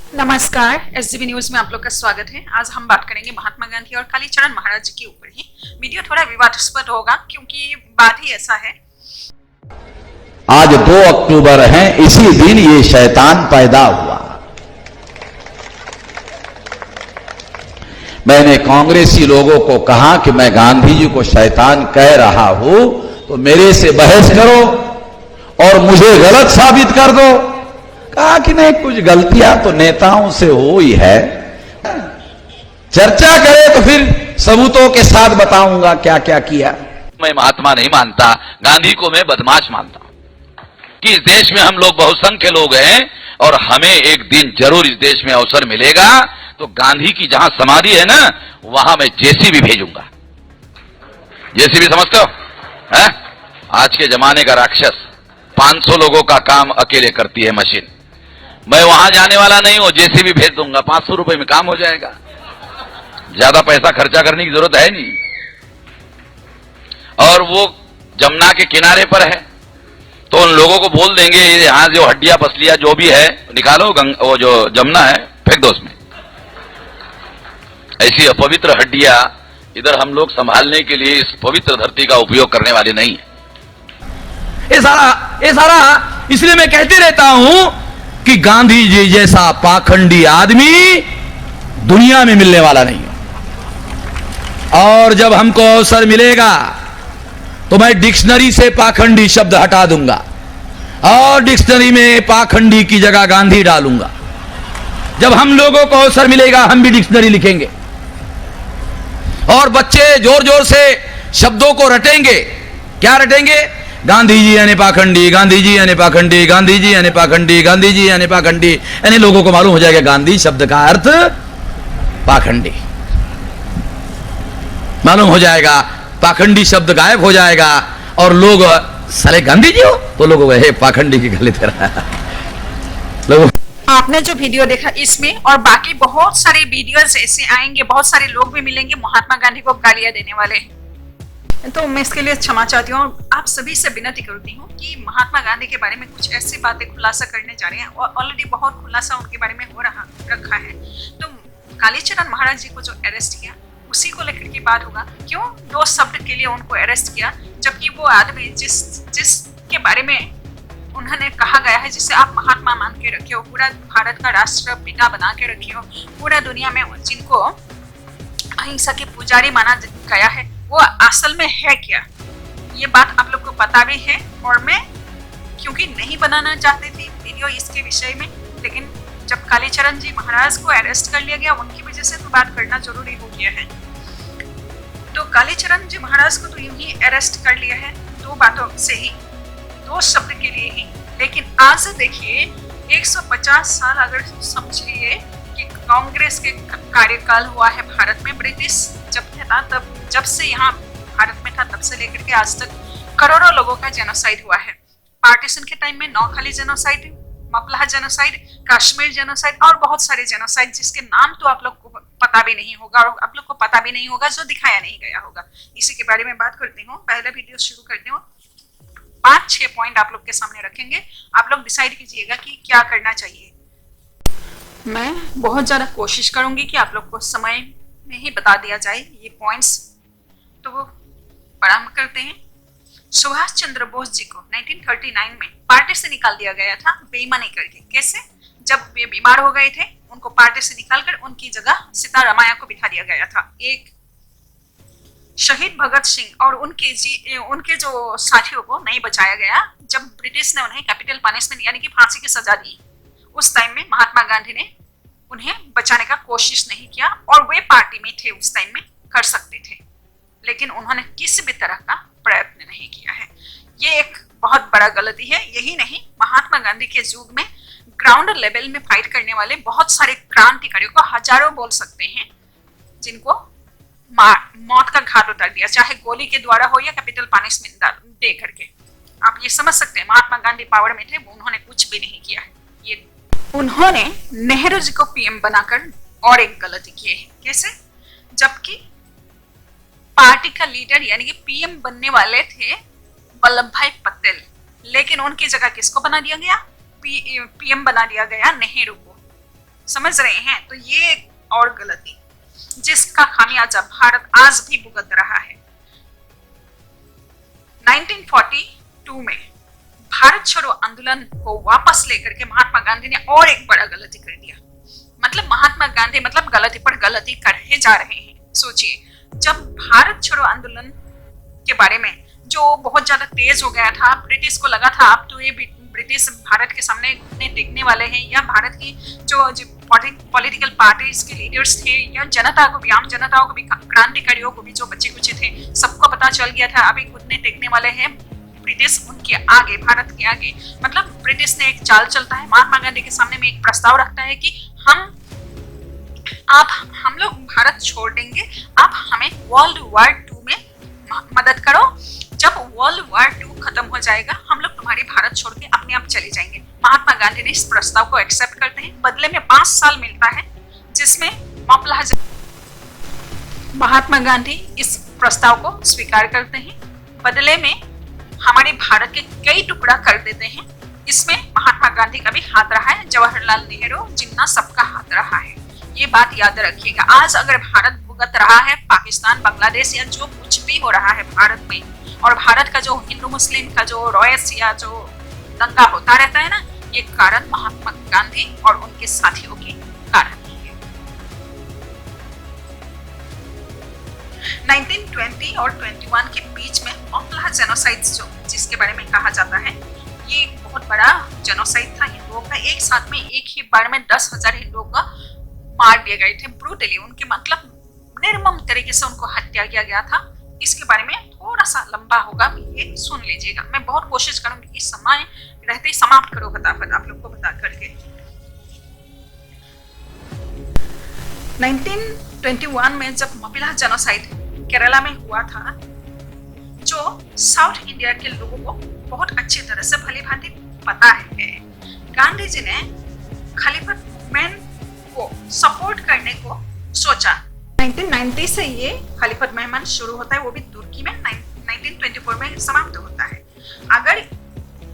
नमस्कार, SGB news में आप लोग का स्वागत है। आज हम बात करेंगे महात्मा गांधी और कालीचरण महाराज जी के ऊपर ही। वीडियो थोड़ा विवादास्पद होगा क्योंकि बात ही ऐसा है। आज 2 अक्टूबर है, इसी दिन ये शैतान पैदा हुआ। मैंने कांग्रेसी लोगों को कहा कि मैं गांधी जी को शैतान कह रहा हूं तो मेरे से बहस करो और मुझे गलत साबित कर दो। कहा कि नहीं, कुछ गलतियां तो नेताओं से हो ही है, चर्चा करे तो फिर सबूतों के साथ बताऊंगा क्या क्या किया। मैं महात्मा नहीं मानता, गांधी को मैं बदमाश मानता हूं कि इस देश में हम लोग बहुसंख्य लोग हैं और हमें एक दिन जरूर इस देश में अवसर मिलेगा तो गांधी की जहां समाधि है ना, वहां मैं जेसीबी भेजूंगा। जेसीबी समझते हो? है? आज के जमाने का राक्षस 500 लोगों का काम अकेले करती है मशीन। मैं वहां जाने वाला नहीं हूं, जेसीबी भेज दूंगा, 500 रुपए में काम हो जाएगा। ज्यादा पैसा खर्चा करने की जरूरत है नहीं। और वो जमुना के किनारे पर है तो उन लोगों को बोल देंगे यहां जो हड्डियां पसलियां जो भी है निकालो, वो जो जमुना है फेंक दो उसमें। ऐसी अपवित्र हड्डियां इधर हम लोग संभालने के लिए इस पवित्र धरती का उपयोग करने वाले नहीं है। ये सारा इसलिए मैं कहते रहता हूं कि गांधी जी जैसा पाखंडी आदमी दुनिया में मिलने वाला नहीं है। और जब हमको अवसर मिलेगा तो मैं डिक्शनरी से पाखंडी शब्द हटा दूंगा और डिक्शनरी में पाखंडी की जगह गांधी डालूंगा। जब हम लोगों को अवसर मिलेगा हम भी डिक्शनरी लिखेंगे और बच्चे जोर जोर से शब्दों को रटेंगे। क्या रटेंगे? गांधी जी यानी पाखंडी, गांधी जी यानी पाखंडी, गांधी जी यानी पाखंडी, गांधी जी यानी पाखंडी। यानी लोगों को मालूम हो जाएगा गांधी शब्द का अर्थ पाखंडी। मालूम हो जाएगा, पाखंडी शब्द गायब हो जाएगा और लोग साले गांधी जी हो तो लोग हे पाखंडी की गली तेरा लोग। आपने जो वीडियो देखा इसमें और बाकी बहुत सारे वीडियोस ऐसे आएंगे, बहुत सारे लोग भी मिलेंगे महात्मा गांधी को गालियां देने वाले। तो मैं इसके लिए क्षमा चाहती हूँ। आप सभी से विनती करती हूँ कि महात्मा गांधी के बारे में कुछ ऐसी बातें खुलासा करने जा रहे हैं और ऑलरेडी बहुत खुलासा उनके बारे में हो रखा है। तो कालीचरण महाराज जी को जो अरेस्ट किया उसी को लेकर की बात होगा। क्यों 2 शब्द के लिए उनको अरेस्ट किया, जबकि वो आदमी जिसके बारे में उन्होंने कहा गया है, जिसे आप महात्मा मान के रखे हो, पूरा भारत का राष्ट्रपिता बना के रखे हो, पूरा दुनिया में जिनको अहिंसा के पुजारी माना गया है, वो असल में है क्या? ये बात आप लोग को पता भी है और मैं क्योंकि नहीं बनाना चाहती थी वीडियो इसके विषय में, लेकिन जब कालीचरण जी महाराज को अरेस्ट कर लिया गया उनकी वजह से तो बात करना जरूरी हो गया है। तो कालीचरण जी महाराज को तो यूं ही अरेस्ट कर लिया है 2 बातों से ही, 2 शब्द के लिए ही। लेकिन आज देखिए 150 साल अगर समझिए कि कांग्रेस के कार्यकाल हुआ है भारत में, ब्रिटिश जब था तब, जब से यहाँ भारत में था तब से लेकर के आज तक करोड़ों लोगों का जेनोसाइड हुआ है। पार्टीशन के टाइम में नौखाली जेनोसाइड, मपलाह जेनोसाइड, कश्मीर जेनोसाइड और बहुत सारे जेनोसाइड जिसके नाम तो आप लोग को पता भी नहीं होगा और आप लोग को पता भी नहीं होगा, जो दिखाया नहीं गया होगा। इसी के बारे में बात करती हूँ। पहले वीडियो शुरू करती हूँ। 5-6 पॉइंट आप लोग के सामने रखेंगे, आप लोग डिसाइड कीजिएगा कि क्या करना चाहिए। मैं बहुत ज्यादा कोशिश करूंगी कि आप लोग को समय में ही बता दिया जाए ये पॉइंट्स। तो वो प्रारंभ करते हैं। सुभाष चंद्र बोस जी को 1939 में पार्टी से निकाल दिया गया था बेईमानी करके। कैसे? जब वे बीमार हो गए थे उनको पार्टी से निकालकर उनकी जगह सीतारामैया को बिठा दिया गया था। एक शहीद भगत सिंह और उनके जो साथियों को नहीं बचाया गया जब ब्रिटिश ने उन्हें कैपिटल पनिशमेंट यानी कि फांसी की सजा दी। उस टाइम में महात्मा गांधी ने उन्हें बचाने का कोशिश नहीं किया और वे पार्टी में थे, उस टाइम में कर सकते थे, लेकिन उन्होंने किसी भी तरह का प्रयत्न नहीं किया है। ये एक बहुत बड़ा गलती है। यही नहीं, महात्मा गांधी के युग में ग्राउंड लेवल में फाइट करने वाले बहुत सारे क्रांतिकारियों को हजारों बोल सकते हैं जिनको मौत का घाट उतार दिया, चाहे गोली के द्वारा हो या कैपिटल पनिशमेंट दे करके। आप ये समझ सकते हैं महात्मा गांधी पावर में थे, उन्होंने कुछ भी नहीं किया है। ये उन्होंने नेहरू जी को पीएम बनाकर और एक गलती की है। कैसे? जबकि पार्टी का लीडर यानी कि पीएम बनने वाले थे वल्लभ भाई पटेल, लेकिन उनकी जगह किसको बना दिया गया? पीएम बना दिया गया नेहरू को। समझ रहे हैं? तो ये एक और गलती जिसका खामियाजा भारत आज भी भुगत रहा है। 1942 में भारत छोड़ो आंदोलन को वापस लेकर के महात्मा गांधी ने और एक बड़ा गलती कर दिया। मतलब महात्मा गांधी मतलब गलती पर गलती करके जा रहे हैं। सोचिए, जब भारत छोड़ो आंदोलन के बारे में जो बहुत ज्यादा तेज हो गया था, ब्रिटिश को लगा था अब तो ये ब्रिटिश भारत के सामने घुटने टेकने वाले हैं, या भारत की जो पॉलिटिकल पार्टीज के लीडर्स थे या जनता को भी, आम जनताओं को भी, क्रांतिकारियों को भी, जो बच्चे कुछ थे, सबको पता चल गया था अभी घुटने टेकने वाले हैं ब्रिटिश उनके आगे, भारत के आगे। मतलब ब्रिटिश ने एक चाल चलता है, महात्मा गांधी के सामने में एक प्रस्ताव रखता है कि हम लोग भारत छोड़ देंगे, आप हमें वर्ल्ड वॉर 2 में मदद करो। जब वर्ल्ड वॉर 2 खत्म हो जाएगा हम लोग तुम्हारी भारत छोड़ के अपने आप चले जाएंगे। महात्मा गांधी ने इस प्रस्ताव को एक्सेप्ट करते हैं। बदले में 5 साल मिलता है जिसमें महात्मा गांधी इस प्रस्ताव को स्वीकार करते हैं। बदले में हमारे भारत के कई टुकड़ा कर देते हैं। इसमें महात्मा गांधी का भी हाथ रहा है, जवाहरलाल नेहरू जिन्ना सबका हाथ रहा है। ये बात याद रखिएगा। आज अगर भारत भुगत रहा है पाकिस्तान, बांग्लादेश या जो कुछ भी हो रहा है भारत में, और भारत का जो हिंदू मुस्लिम का जो रॉयस या जो दंगा होता रहता है ना, ये कारण महात्मा गांधी और उनके साथियों के कारण है। 1920 और 21 के बीच में मौलाना जेनोसाइड जिसके बारे में कहा जाता है, ये बहुत बड़ा जेनोसाइड था हिंदुओं का। एक साथ में एक ही बार में 10,000 हिंदुओं का मार दिए गए थे ब्रूटली। उनके मतलब निर्मम तरीके से उनको हत्या किया गया था। इसके बारे में थोड़ा सा लंबा होगा, ये सुन लीजिएगा। मैं बहुत कोशिश करूंगी इस समय रहते ही समाप्त करो फटाफट आप लोग को बता करके। 1921 में जब मपिला जेनोसाइड केरला में हुआ था, जो साउथ इंडिया के लोगों को बहुत अच्छी तरह से भली भांति पता है, गांधी जी ने खलीफत मूवमेंट को सपोर्ट करने को सोचा। 1990 से ये खलीफत मूवमेंट शुरू होता है, वो भी तुर्की में 1924 में समाप्त होता है। अगर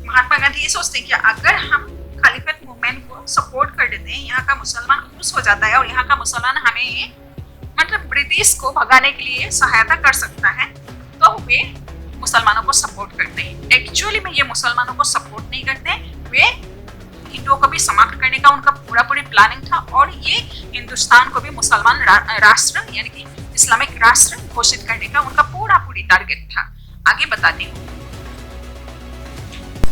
महात्मा गांधी ये सोचते हैं कि अगर हम खलीफत मूवमेंट को सपोर्ट कर देते हैं, यहाँ का मुसलमान खुश हो जाता है और यहाँ का मुसलमान हमें मतलब ब्रिटिश को भगाने के लिए सहायता कर सकता है, तो वे मुसलमानों को सपोर्ट करते हैं। एक्चुअली में ये मुसलमानों को सपोर्ट नहीं करते, वे हिंदुओं को भी समाप्त करने का उनका पूरी प्लानिंग था, और ये हिंदुस्तान को भी मुसलमान राष्ट्र यानी कि इस्लामिक राष्ट्र घोषित करने का उनका पूरी टारगेट था। आगे बताती हूँ।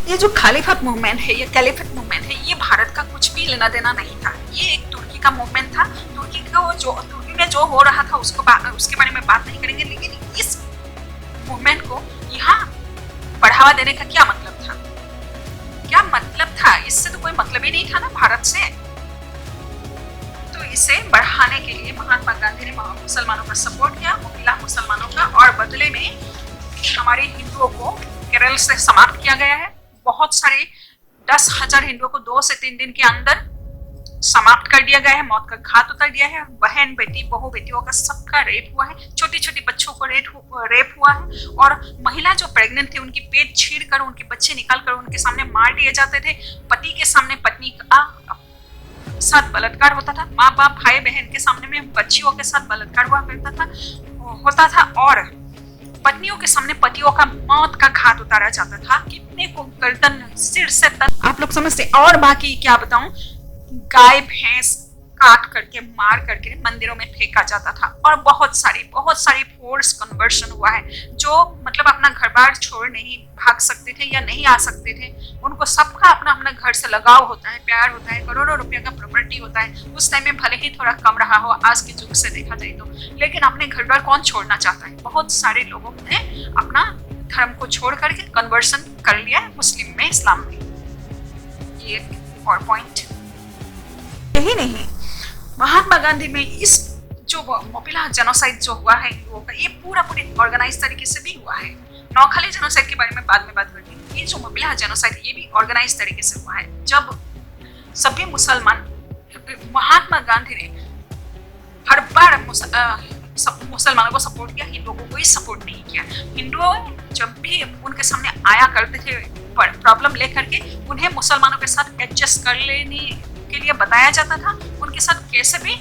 ये जो खलीफत मूवमेंट है, ये कैलिफेट मूवमेंट है, ये भारत का कुछ भी लेना देना नहीं था। ये एक तुर्की का मूवमेंट था। तुर्की में जो हो रहा था उसके बारे में बात नहीं करेंगे, लेकिन इस मूवमेंट को यहाँ बढ़ावा देने का क्या मतलब था? क्या मतलब था? इससे तो कोई मतलब ही नहीं था ना भारत से। तो इसे बढ़ाने के लिए महात्मा गांधी ने मुसलमानों का सपोर्ट किया, महिला मुसलमानों का, और बदले में हमारे हिंदुओं को केरल से समाप्त किया गया है। बहुत सारे 10,000 हिंदुओं को 2 से 3 दिन के अंदर समाप्त कर दिया गया है, मौत का घात उतर दिया है। बहन बेटी बहू बेटियों का सबका रेप हुआ है, छोटी छोटी बच्चों को रेप हुआ है, और महिला जो प्रेग्नेंट थी उनकी पेट छीड़ कर उनके बच्चे निकाल कर उनके सामने मार दिए जाते थे। पति के सामने पत्नी का साथ बलात्कार होता था। माँ बाप भाई बहन के सामने में बच्चियों के साथ बलात्कार होता था, और पत्नियों के सामने पतियों का मौत का घात उतारा जाता था। कितने को गर्दन सिर से तक आप लोग समझते। और बाकी क्या बताऊं, गाय भैंस काट करके मार करके मंदिरों में फेंका जाता था, और बहुत सारी फोर्स कन्वर्शन हुआ है। जो मतलब अपना घर बार छोड़ नहीं भाग सकते थे या नहीं आ सकते थे, उनको सबका अपना अपना घर से लगाव होता है, प्यार होता है, करोड़ों रुपया का प्रॉपर्टी होता है। उस टाइम में भले ही थोड़ा कम रहा हो आज के युग से देखा जाए तो, लेकिन अपने घर बार कौन छोड़ना चाहता है? बहुत सारे लोगों ने अपना धर्म को छोड़ करके कन्वर्सन कर लिया है मुस्लिम में, इस्लाम में। ये और पॉइंट यही नहीं, महात्मा गांधी में इस जो मोपिला जेनोसाइड जो हुआ है हिंदुओं का, ये पूरी ऑर्गेनाइज तरीके से भी हुआ है। नौखाली जेनोसाइड के बारे में बाद में बात करेंगे। ये जो मोपिला जेनोसाइड ये भी ऑर्गेनाइज तरीके से हुआ है। जब सभी मुसलमान, महात्मा गांधी ने हर बार मुसलमानों को सपोर्ट किया, हिंदुओं को कोई सपोर्ट नहीं किया। हिंदुओं जब भी उनके सामने आया करते थे प्रॉब्लम लेकर के, उन्हें मुसलमानों के साथ एडजस्ट कर लेने उनके लिए बताया जाता था, उनके साथ कैसे भी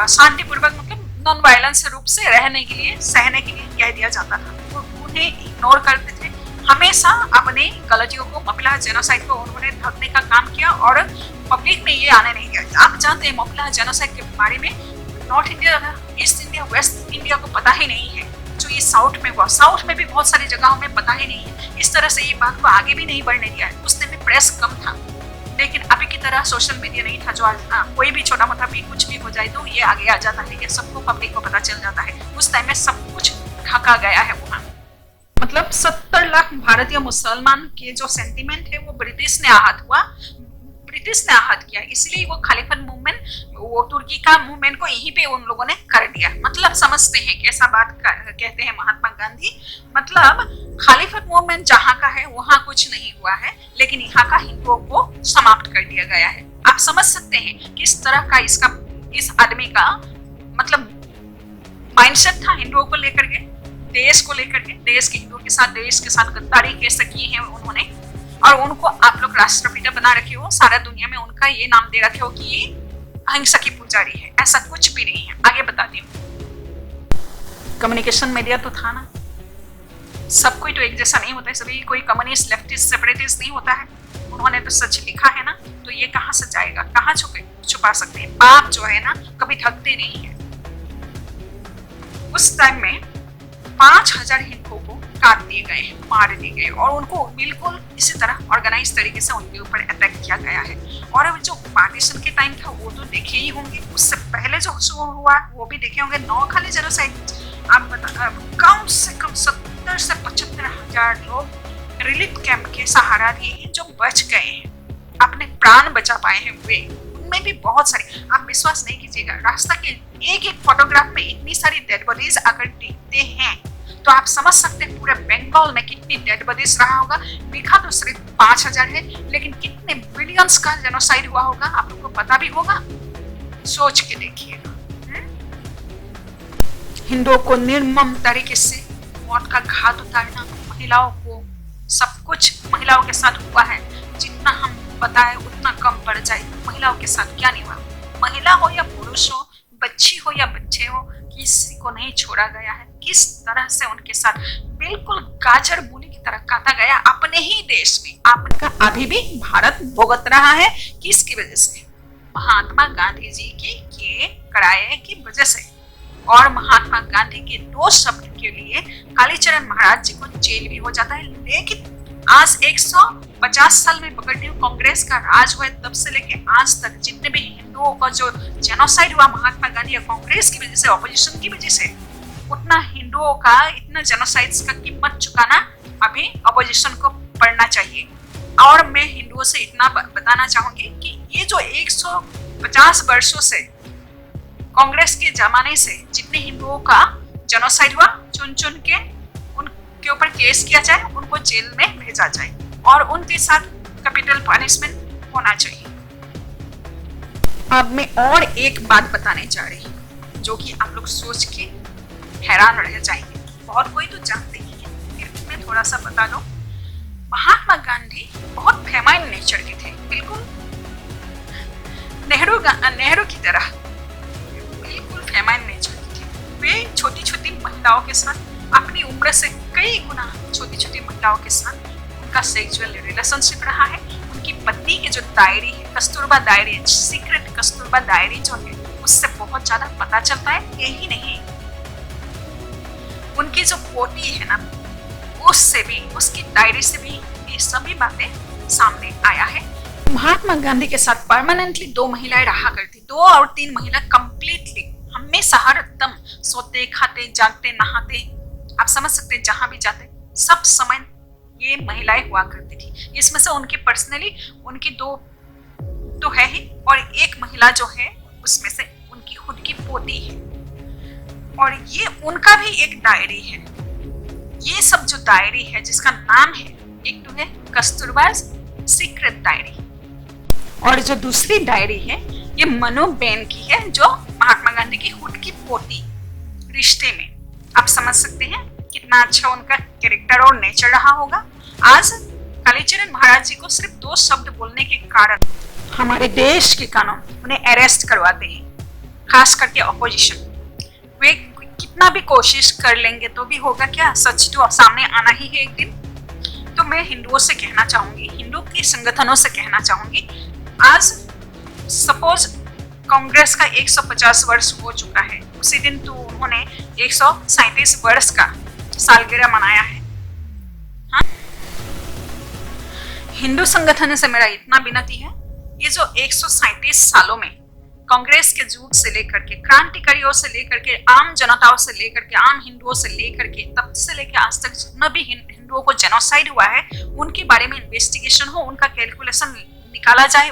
शांतिपूर्वक मतलब नॉन वायलेंस रूप से रहने के लिए, सहने के लिए कह दिया जाता था। उन्हें इग्नोर करते थे, हमेशा अपनी गलतियों को, मपिला जेनोसाइड को उन्होंने ढकने का काम किया और पब्लिक में ये आने नहीं दिया। आप जानते हैं मपिला जेनोसाइड के बारे में north India, east India, waste India को पता ही नहीं है। जो ये साउथ में हुआ, साउथ में भी बहुत सारी जगहों में पता ही नहीं है। इस तरह से ये बात को आगे भी नहीं बढ़ने दिया है। उस टाइम में प्रेस कम था, लेकिन अभी की तरह सोशल मीडिया नहीं था जो आज कोई भी छोटा मोटा भी कुछ भी हो जाए तो ये आगे आ जाता है, ये सबको पब्लिक को पता चल जाता है। उस टाइम में सब कुछ ढका गया है वहाँ। मतलब 70 लाख भारतीय मुसलमान के जो सेंटिमेंट है वो ब्रिटिश ने आहत किया, इसलिए वो खालिफत मूवमेंट, वो तुर्की का मूवमेंट को यहीं पे उन लोगों ने कर दिया। मतलब समझते हैं कैसा बात कहते हैं महात्मा गांधी। मतलब खालिफत मूवमेंट जहाँ का है वहाँ कुछ नहीं हुआ है, लेकिन यहाँ का हिंदुओं को समाप्त कर दिया गया है। आप समझ सकते हैं किस तरह का इस आदमी का मतलब माइंडसेट था हिंदुओं को लेकर के, देश को लेकर के, देश के साथ गद्दारी कैसे की है उन्होंने, और उनको आप लोग राष्ट्रपिता बना रखे हो, सारा दुनिया में उनका ये नाम दे रखे हो कि ये अहिंसा की पुजारी है। ऐसा कुछ भी नहीं है। आगे बताती हूँ। कम्युनिकेशन मीडिया तो था ना, सब कोई तो एक जैसा नहीं होता है, सभी कोई कम्युनिस्ट, लेफ्टिस्ट, सेपरेटिस्ट नहीं होता है। उन्होंने तो सच लिखा है ना, तो ये कहाँ से जाएगा, कहाँ छुपा सकते हैं। पाप जो है ना कभी थकते नहीं है। उस टाइम में 5000 हिंदुओं को काट दिए गए, मार दिए गए, और उनको बिल्कुल इसी तरह ऑर्गेनाइज तरीके से उनके ऊपर अटैक किया गया है। और अब जो पार्टीशन के टाइम था वो तो देखे ही होंगे, उससे पहले जो हुआ वो भी देखे होंगे। नौखाली जेनोसाइड, आप बता, कम से कम 70 से 75 हजार लोग रिलीफ कैंप के सहारा दिए जो बच गए हैं, अपने प्राण बचा पाए हैं। वे उनमें भी बहुत सारे, आप विश्वास नहीं कीजिएगा, रास्ता के एक फोटोग्राफ में इतनी सारी डेड बॉडीज अगर दिखते हैं तो आप समझ सकते हैं पूरे बंगाल में कितनी डेड बॉडीज रहा होगा। लिखा तो सिर्फ 5000 है, लेकिन कितने बिलियंस का जेनोसाइड हुआ होगा आप लोगों को पता भी होगा। सोच के देखिएगा। हिंदुओं को निर्मम तरीके से मौत का घात उतारना, महिलाओं को, सब कुछ महिलाओं के साथ हुआ है। जितना हम बताएं उतना कम पड़ जाए। महिलाओं के साथ क्या नहीं हुआ, महिला हो या पुरुष हो, बच्ची हो या बच्चे हो, किसी को नहीं छोड़ा गया है। किस तरह से उनके साथ बिल्कुल गाजर मूली की तरह काटा गया अपने ही देश में। आपका अभी भी भारत भुगत रहा है, किसकी वजह से? महात्मा गांधी जी के कराए की वजह से। और महात्मा गांधी के 2 शब्द के लिए कालीचरण महाराज जी को जेल भी हो जाता है। लेकिन आज 150 साल में पकड़ती हूँ कांग्रेस का राज हुआ तब से लेके आज तक जितने भी हिंदुओं का जो जेनोसाइड हुआ महात्मा गांधी या कांग्रेस की वजह से, ऑपोजिशन की वजह से, उतना हिंदुओं का इतना जेनोसाइड्स का कीमत चुकाना अभी ऑपोजिशन को पड़ना चाहिए। और मैं हिंदुओं से इतना बताना चाहूंगी कि ये जो 150 वर्षों से कांग्रेस के जमाने से जितने हिंदुओं का जेनोसाइड हुआ, चुन चुन के उनके ऊपर केस किया जाए, उनको जेल में भेजा जाए और उनके साथ कैपिटल पनिशमेंट होना चाहिए। अब मैं और एक बात बताने जा रही हूँ जो कि आप लोग सोच के हैरान रह जाएंगे। बहुत कोई तो जानते ही है, फिर मैं थोड़ा सा बता दूं। महात्मा गांधी बहुत फेमाइन नेचर के थे, बिल्कुल नेहरू की तरह बिल्कुल फेमाइन नेचर के थे। वे छोटी छोटी महिलाओं के साथ, अपनी उम्र से कई गुना छोटी छोटी महिलाओं के साथ उनका सेक्सुअल रिलेशनशिप रहा है। उनकी पत्नी की जो डायरी है, Kasturba diary, secret Kasturba diary जो है, उससे बहुत ज्यादा पता चलता है। यही नहीं, उनकी जो पोती है ना, उससे भी, उसकी डायरी से भी ये सभी बातें सामने आया है। महात्मा गांधी के साथ परमानेंटली 2 महिलाएं रहा करती, 2 और 3 महिला कंप्लीटली हमेशा हर दम सोते, खाते, जागते, नहाते, आप समझ सकते हैं, जहां भी जाते सब समय ये महिलाएं हुआ करती थी। इसमें से उनकी पर्सनली उनकी 2 तो है ही, और एक महिला जो है उसमें से उनकी खुद की पोती है, और ये उनका भी एक डायरी है। ये सब जो डायरी है जिसका नाम है, एक तो है कस्तूरबा सीक्रेट डायरी, और जो दूसरी डायरी है ये मनु बेन की है, जो महात्मा गांधी की खुद की पोती रिश्ते में। आप समझ सकते हैं कितना अच्छा उनका कैरेक्टर और नेचर रहा होगा। आज कालीचरण महाराज जी को सिर्फ 2 शब्द बोलने के कारण हमारे देश के कानून उन्हें अरेस्ट करवाते हैं, खास करके ऑपोजिशन। वे कितना भी कोशिश कर लेंगे तो भी होगा क्या, सच तो सामने आना ही है एक दिन। तो मैं हिंदुओं से कहना चाहूंगी, हिंदू के संगठनों से कहना चाहूंगी, आज सपोज कांग्रेस का 150 वर्ष हो चुका है, उसी दिन तो उन्होंने 137 वर्ष का सालगिरह मनाया है। हाँ? हिंदू संगठन से मेरा इतना विनती है, ये जो 137 सालों में कांग्रेस के जुग से लेकर के, क्रांतिकारियों से लेकर के, आम जनताओं से लेकर के, आम हिंदुओं से लेकर के, तब से लेकर आज तक जितना भी हिंदुओं को जेनोसाइड हुआ है उनके बारे में इन्वेस्टिगेशन हो, उनका कैलकुलेशन निकाला जाए,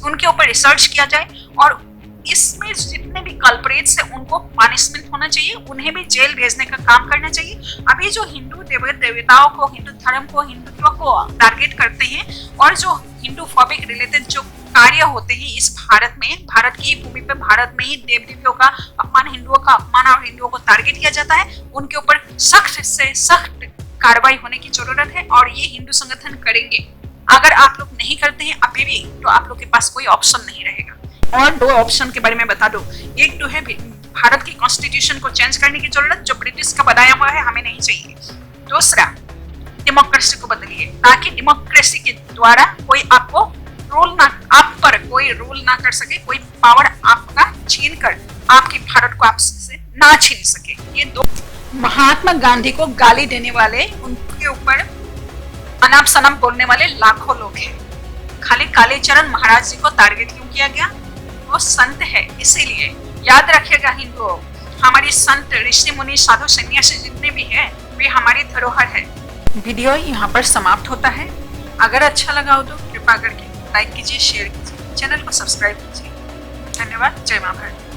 उनके ऊपर रिसर्च किया जाए, और इसमें जितने भी कल्प्रेट्स है उनको पनिशमेंट होना चाहिए, उन्हें भी जेल भेजने का काम करना चाहिए। अभी जो हिंदू देवताओं को, हिंदू धर्म को, हिंदुत्व को टारगेट करते हैं और जो हिंदू फॉबिक रिलेटेड जो कार्य होते हैं इस भारत में, भारत की भूमि पे, भारत में ही देव देवियों का अपमान, हिंदुओं का अपमान और हिंदुओं को टारगेट किया जाता है, उनके ऊपर सख्त से सख्त कार्रवाई होने की जरूरत है और ये हिंदू संगठन करेंगे। अगर आप लोग नहीं करते हैं अभी भी, तो आप लोग के पास कोई ऑप्शन नहीं रहेगा। और 2 ऑप्शन के बारे में बता दो, एक तो है भारत की कॉन्स्टिट्यूशन को चेंज करने की जरूरत, जो ब्रिटिश का बनाया हुआ है हमें नहीं चाहिए। दूसरा, डेमोक्रेसी को बदलिए, ताकि डेमोक्रेसी के द्वारा कोई आपको रूल ना, आप पर कोई रूल ना कर सके, कोई पावर आपका छीन कर आपके भारत को आपसे ना छीन सके। ये 2। महात्मा गांधी को गाली देने वाले, उनके ऊपर अनाप शनाप बोलने वाले लाखों लोग हैं। खाली कालीचरण महाराज जी को टारगेट क्यों किया गया? वो संत है, इसीलिए याद रखिएगा हिंदुओं, हमारी संत, ऋषि मुनि, साधु सन्यासी जितने भी हैं वे हमारी धरोहर है। वीडियो यहाँ पर समाप्त होता है। अगर अच्छा लगा हो तो कृपा करके लाइक कीजिए, शेयर कीजिए, चैनल को सब्सक्राइब कीजिए। धन्यवाद। जय मां भारत।